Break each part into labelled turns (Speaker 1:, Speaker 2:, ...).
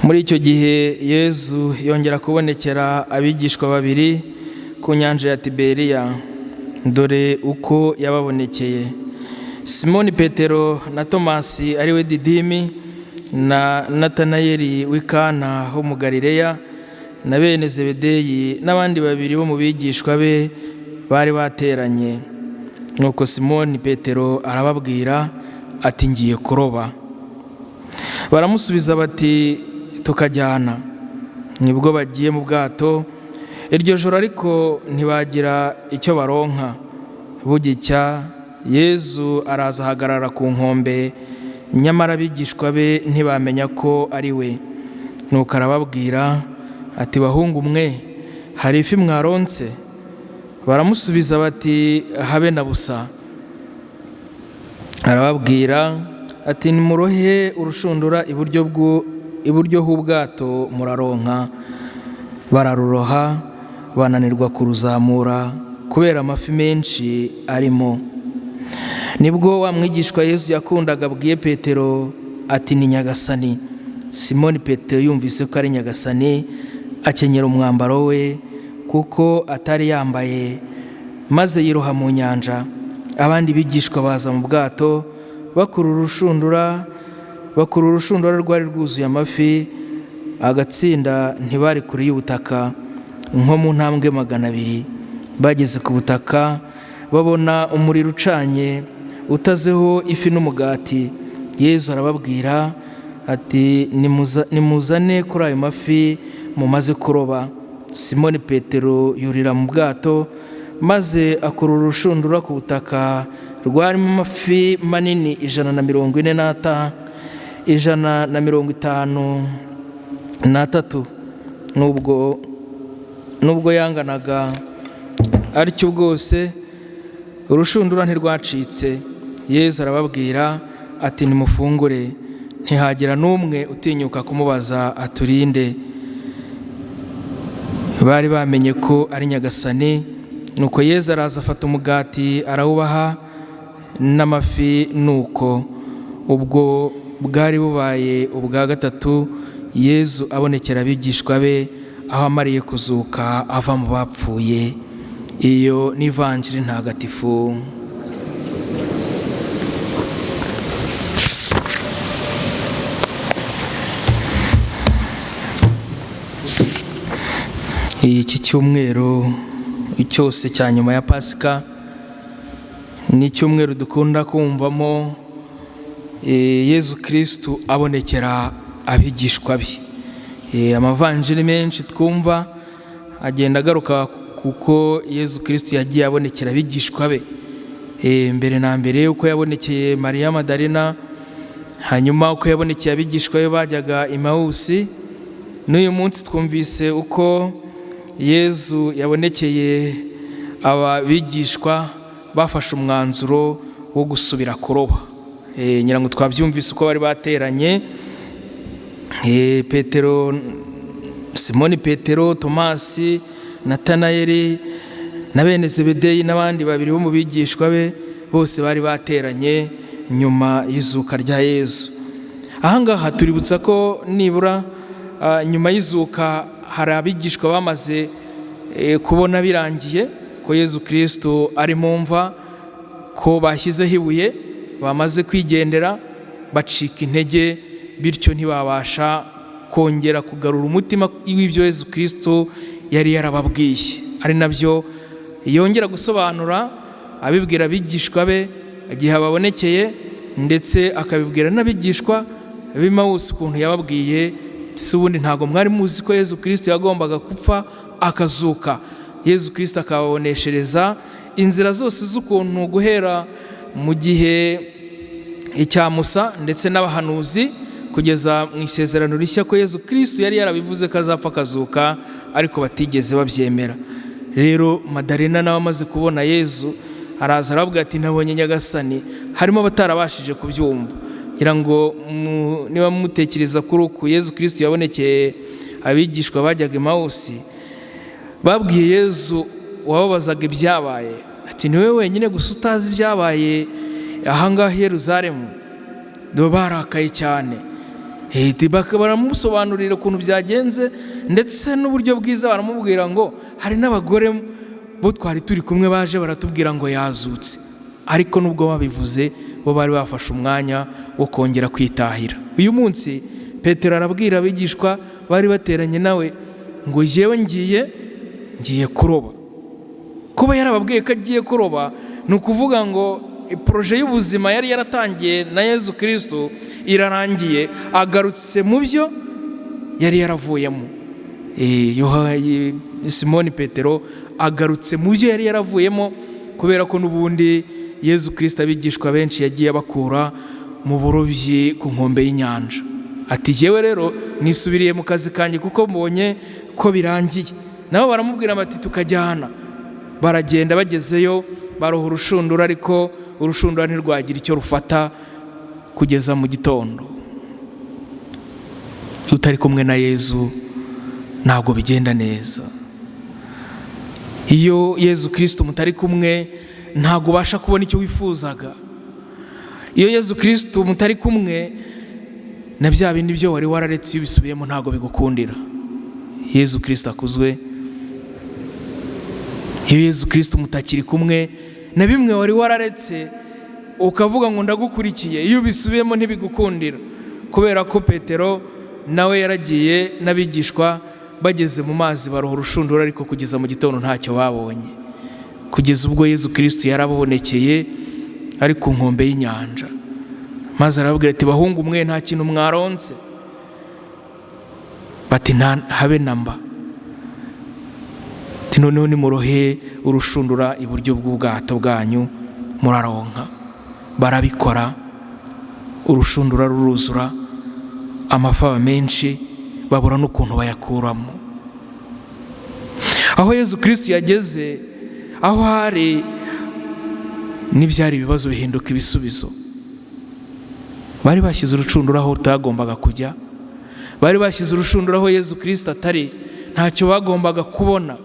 Speaker 1: Muri icyo gihe Yezu yongera kubonekera abigishwa babiri ku nyanja ya Tiberiya. Dore uko yababonekeye: Simoni Petero na Tomasi ariwe Didimi, na Natanayeli w'i Kana ho mu Galileya, na bene Zebedeyi n'abandi babiri bo mu bigishwa be bari bateranye. Nuko Simoni Petero arababwira ati, ngiye kuroba. Baramusubiza bati, tukajyana. Nibwo bagiye mu bwato iryo joro, ariko ntibagira icyo baronka. Bugicya Yezu araza ahagarara ku nkombe, nyamara abigishwa be ntibamenya ko ari we. Nuko arababwira ati, bahungu mwe, hari ifi mwaronse? Baramusubiza bati, habe na busa. Arababwira ati, nimurohe urushundura iburyo h'ubwato muraronka. Bararuroha, bananirwa kuruzamura kubera amafi menshi arimo. Nibwo wa mwigishwa Yezu yakundaga abwiye Petero ati, ni Nyagasani. Simoni Petero yumvise ko ari Nyagasani, akenyera umwambaro we kuko atari yambaye, maze yiroha mu nyanja. Abandi bigishwa baza mu bwato bakura urushundura rwari rwuzuye amafi, agatsinda ntibari kure y'ubutaka, nko mu ntambwe 200. Bageze ku butaka babona umuriro ucanye utazeho ifi n'umugati. Yezu arababwira ati, nimuzane kuri ayo mafi mumaze kuroba. Simoni Petero yurira mu bwato, maze akura urushundura ku butaka rwarimo amafi manini 153. Nubwo yanganaga atyo bwose, urushundura ntirwacitse. Yezu arababwira ati, nimufungure. Ntihagira n'umwe utinyuka kumubaza aturinde. Bari bamenye ko ari Nyagasani. Nuko Yezu araza afata umugati arawubaha n'amafi. Nuko ubwo bwari bubaye ubwa gatatu Yezu abonekera abigishwa be, aho amariye kuzuka ava mu bapfuye. Iyo ni ivanjiri ntagatifu. Iki cyumweru cyose cya nyuma ya Pasika ni icyumweru dukunda kumvamo Yezu Kristu abonekera abigishwa be. Amavanjiri menshi twumva agenda agaruka kuko Yezu Kristu yagiye abonekera abigishwa be. Mbere na mbere uko yabonekeye Mariya Madalena, hanyuma uko yabonekeye abigishwa be bajyaga Emawusi, n'uyu munsi twumvise uko Yezu yabonekeye aba bigishwa bafashe umwanzuro wo gusubira kuroba. Nyirango twabyumvise uko bari bateranye, Simoni Petero, Tomasi, Natanayeli na bene Zebedeyi n'abandi babiri bo mu bigishwa be, bose bari bateranye nyuma y'izuka rya Yezu. Ahangaha tuributsa ko nibura nyuma y'izuka hari abigishwa bamaze kubona birangiye ko Yezu Kristo ari mu mva, ko bashyizeho ibuye, bamaze kwigendera, bacika intege, bityo ntibabasha kongera kugarura umutima w'ibyo Yezu Kristo yari yarababwiye. Ari nabyo yongera gusobanura abibwira abigishwa be igihe ababonekeye, ndetse akabibwira n'abigishwa b'Emawusi ukuntu yababwiye, si ubundi ntabwo mwari muzi ko Yezu Kristo yagombaga gupfa akazuka. Yezu Kristo akababoneshereza inzira zose z'ukuntu guhera mu gihe icya Musa ndetse n'abahanuzi kugeza mu isezerano rishya, ko Yezu Kristo yari yarabivuze ko azapfa akazuka, ariko batigeze babyemera. Rero Madalena nawe amaze kubona Yezu araza arabwira ati, nabonye Nyagasani. Harimo abatarabashije kubyumva. Ngira ngo niba mutekereza kuri uku Yezu Kristo yabonekeye abigishwa bajyaga Emawusi, babwiye Yezu wababazaga ibyabaye ati, niwe wenyine gusa utazi ibyabaye ahangaha i Yerusalemu? Barakaye cyane. baramusobanurira ukuntu byagenze, ndetse n'uburyo bwiza baramubwira ngo hari n'abagore bo twari turi kumwe baje baratubwira ngo yazutse. Ariko nubwo babivuze bo bari bafashe umwanya wo kongera kwitahira. Uyu munsi Petero arabwira abigishwa bari bateranye nawe ngo yewe ngiye kuroba. Kuba yarababwiye ko agiye kuroba ni ukuvuga ngo proje y'ubuzima yari yaratangiye na Yezu Kristo irarangiye, agarutse mu byo yari yaravuyemo. Simoni Petero agarutse mu byo yari yaravuyemo, kubera ko n'ubundi Yezu Kristo abigishwa benshi yagiye abakura mu burobyi ku nkombe y'inyanja. Ati yewe rero nisubiriye mu kazi kanjye kuko mbonye ko birangiye. Nabo baramubwira bati tukajyana. Baragenda, bagezeyo baroha urushundura, ariko urushundura ntirwagira icyo rufata kugeza mu gitondo. Iyo utari kumwe na Yezu ntabwo bigenda neza. Iyo Yezu Kristo mutari kumwe ntabwo ubasha kubona icyo wifuzaga. Iyo Yezu Kristo mutari kumwe na bya bindi byo wari wararetse iyo bisubiyemo ntabwo bigukundira. Yezu Kristo akuzwe. Iyo Yezu Kristo mutakiri kumwe na bimwe wari wararetse ukavuga ngo ndagukurikiye, iyo bisubiyemo ntibigukundira. Kubera ko Petero nawe yaragiye n'abigishwa bageze mu mazi baroha urushundura, ariko kugeza mu gitondo ntacyo babonye, kugeza ubwo Yezu Kristo yarabonekeye ari ku nkombe y'inyanja. Maze arababwira ati bahungu mwe nta kintu mwaronse? Bati nta habe namba. Ati noneho nimurohe urushundura iburyo bw'ubwato bwanyu muraronka. Barabikora, urushundura ruruzura, amafi aba menshi, babura n'ukuntu bayakuramo. Aho Yezu Kristo yageze, aho hari n'ibyari ibibazo bihinduka ibisubizo. Bari bashyize urushundura aho utagombaga kujya, bari bashyize urushundura aho Yezu Kristo atari, ntacyo bagombaga kubona.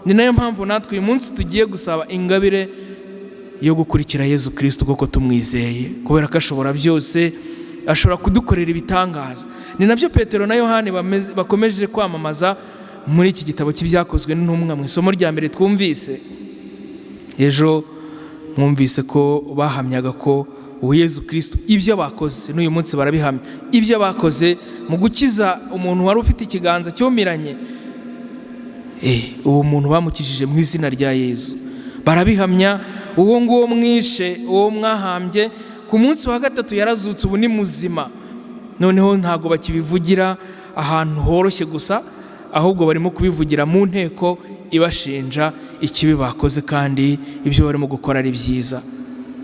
Speaker 1: Ni nayo mpamvu natwe uyu munsi tugiye gusaba ingabire yo gukurikira Yezu Kristo kuko tumwizeye, kubera ko ashobora byose, ashobora kudukorera ibitangaza. Ni nabyo Petero na Yohani bakomeje kwamamaza muri iki gitabo cy'ibyakozwe n'intumwa. Mu isomo rya mbere twumvise ejo, mwumvise ko bahamyaga ko uwo Yezu Kristo ibyo bakoze, n'uyu munsi barabihamya, ibyo bakoze mu gukiza umuntu wari ufite ikiganza cyomiranye, uwo muntu bamukijije mu izina rya Yezu. Barabihamya, uwo nguwo mwishe, uwo mwahambye, ku munsi wa gatatu yarazutse, ubu ni muzima. Noneho ntago bakibivugira ahantu horoshye gusa, ahubwo barimo kubivugira mu nteko ibashinja ikibi bakoze, kandi ibyo barimo gukora ari byiza.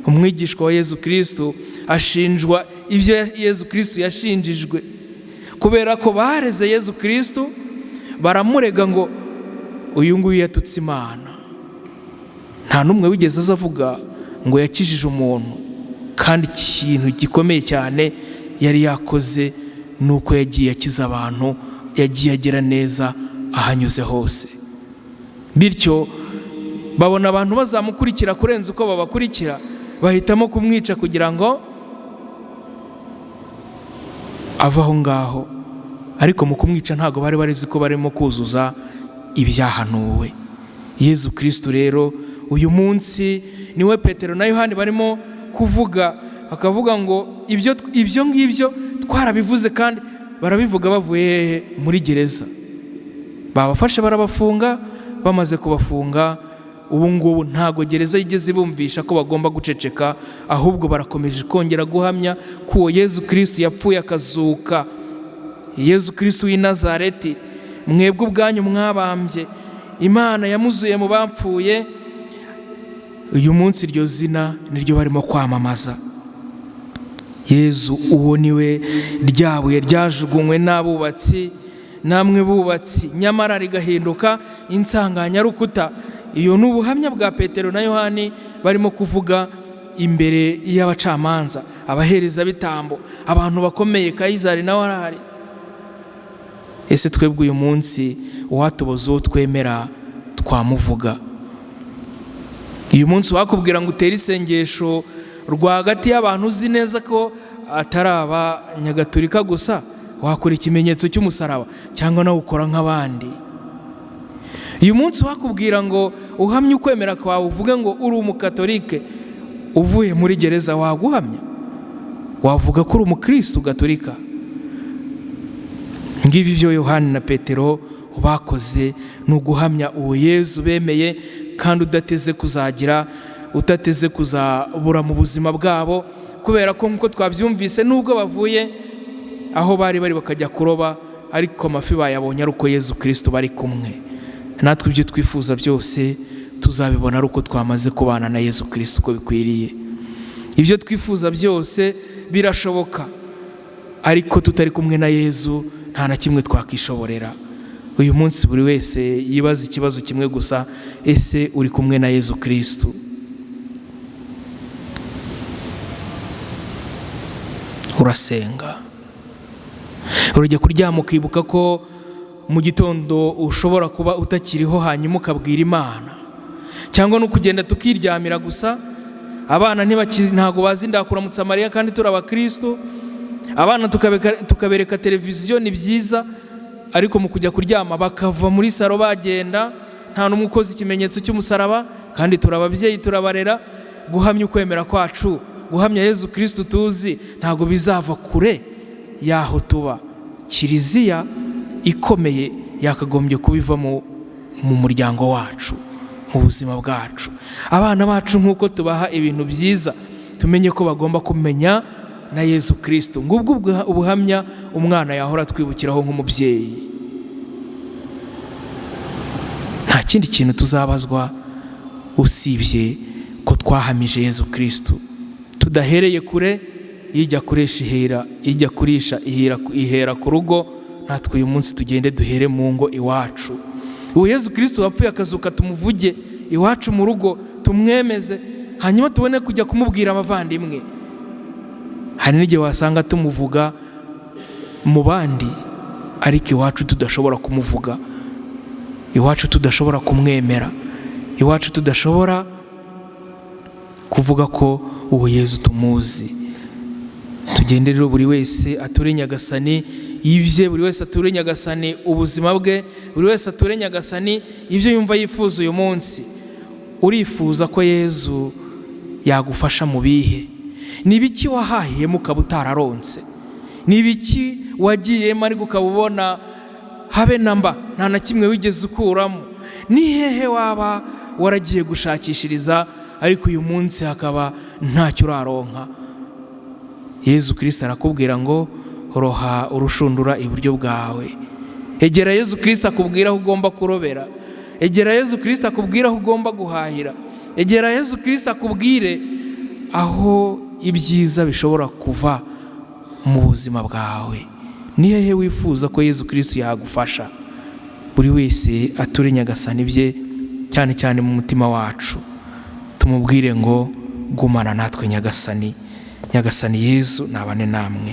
Speaker 1: Umwigishwa wa Yezu Kristo ashinjwa ibyo Yezu Kristo yashinjijwe, kubera ko bareze Yezu Kristo, baramurega ngo uyu nguyu yatutse Imana. Nta n'umwe wigeze azavuga ngo yakijije umuntu, kandi ikintu gikomeye cyane yari yakoze nuko yagiye akiza abantu, yagiye agera neza ahanyuze hose. Bityo babona abantu bazamukurikira kurenza uko babakurikira, bahitamo kumwica kugira ngo ave aho ngaho. Ariko mu kumwica ntabwo bari barizi ko barimo kuzuza ibyahanuwe. Yezu Kristo rero uyu munsi niwe Petero na Yohani barimo kuvuga, akavuga ngo ibyo ngibyo twarabivuze, kandi barabivuga bavuye hehe? Muri gereza. Babafashe barabafunga, bamaze kubafunga, ubu ngubu ntago gereza yigeze bumvisha ko bagomba guceceka, ahubwo barakomeje kongera guhamya ko uwo Yezu Kristo yapfuye akazuka. Yezu Kristo w'i Nazareti, mwebwe ubwanyu mwabambye, Imana yamuzuye mu bapfuye. Uyu munsi iryo zina niryo barimo kwamamaza. Yezu uwo niwe ryabuye ryajugunywe n'abubatsi, namwe bubatsi, nyamara rigahinduka insanganyarukuta. Iyo ni ubuhamya bwa Petero na Yohani barimo kuvuga imbere y'abacamanza, abahereza bitambo, abantu bakomeye, Kayizari nawe arahari. Ese twebwe uyu munsi uwatuboza uwo twemera twamuvuga? Uyu munsi wakubwira ngo utere isengesho rwagati y'abantu uzi neza ko atari abanyagatolika gusa, wakora ikimenyetso cy'umusaraba cyangwa nawe ukora nk'abandi. Uyu munsi wakubwira ngo uhamye ukwemera kwawe, uvuge ngo uri umukatolike uvuye muri gereza, waguhamya? Wavuga ko uri umukristo gatolika? Ngibi byo Yohani na Petero bakoze, ni uguhamya uwo Yezu bemeye kandi udateze kuzabura mu buzima bwabo, kubera ko nk'uko twabyumvise, nubwo bavuye aho bari bakajya kuroba, ariko amafi bayabonye ari uko Yezu Kristo bari kumwe. Natwe ibyo twifuza byose tuzabibona ari uko twamaze kubana na Yezu Kristo uko bikwiriye. Ibyo twifuza byose birashoboka, ariko tutari kumwe na Yezu nta na kimwe twakishoborera. Uyu munsi buri wese yibaza ikibazo kimwe gusa: ese uri kumwe na Yezu Kristo? Urasenga, urajya kuryama ukibuka ko mu gitondo ushobora kuba utakiriho, hanyuma ukabwira Imana, cyangwa no kugenda tukiryamira gusa. Abana ntago bazi ndakuramutsa Mariya kandi turi abakristo. Abana tukabereka televiziyo, ni byiza, ariko mu kujya kuryama bakava muri saro bagenda, nta n'umwe ukoze ikimenyetso cy'umusaraba, kandi turi ababyeyi, turabarera. Guhamya ukwemera kwacu, guhamya Yezu Kristo tuzi, ntago bizava kure yaho tuba. Kiliziya ikomeye yakagombye kubiva mu muryango wacu, mu buzima bwacu. Abana bacu nk'uko tubaha ibintu byiza, tumenye ko bagomba kumenya na Yezu Kristo. Ngubwo ubuhamya umwana yahora twibukiraho nk'umubyeyi. Nta kindi kintu tuzabazwa usibye ko twahamije Yezu Kristo, tudahereye kure. Ijya kurisha ihera ku rugo, natwe uyu munsi tugende duhere mu ngo iwacu. Uwo Yezu Kristo wapfuye akazuka tumuvuge iwacu mu rugo, tumwemeze, hanyuma tubone kujya kumubwira abavandimwe. Hari n'igihe wasanga tumuvuga mu bandi, ariko iwacu tudashobora kumuvuga, iwacu tudashobora kumwemera, iwacu tudashobora kuvuga ko uwo Yezu tumuzi. Tugende rero buri wese ature Nyagasani ibye, buri wese ature Nyagasani ubuzima bwe, buri wese ature Nyagasani ibyo yumva yifuza uyu munsi. Urifuza ko Yezu yagufasha mu bihe? Ni ibiki wahahiyemo ukaba utararonse? Ni ibiki wagiyemo ariko ukaba ubona habe namba nta na kimwe wigeze ukuramo? Ni hehe waba waragiye gushakishiriza ariko uyu munsi hakaba ntacyo uraronka? Yezu Kristo arakubwira ngo roha urushundura iburyo bwawe. Egera Yezu Kristo akubwira aho ugomba kurobera. Egera Yezu Kristo akubwira aho ugomba guhahira. Egera Yezu Kristo akubwire aho ibyiza bishobora kuva mu buzima bwawe. Ni hehe wifuza ko Yezu Kristo yagufasha? Buri wese ature Nyagasani bye, cyane cyane mu mutima wacu. Tumubwire ngo gumana natwe Nyagasani. Nyagasani Yezu nabane namwe.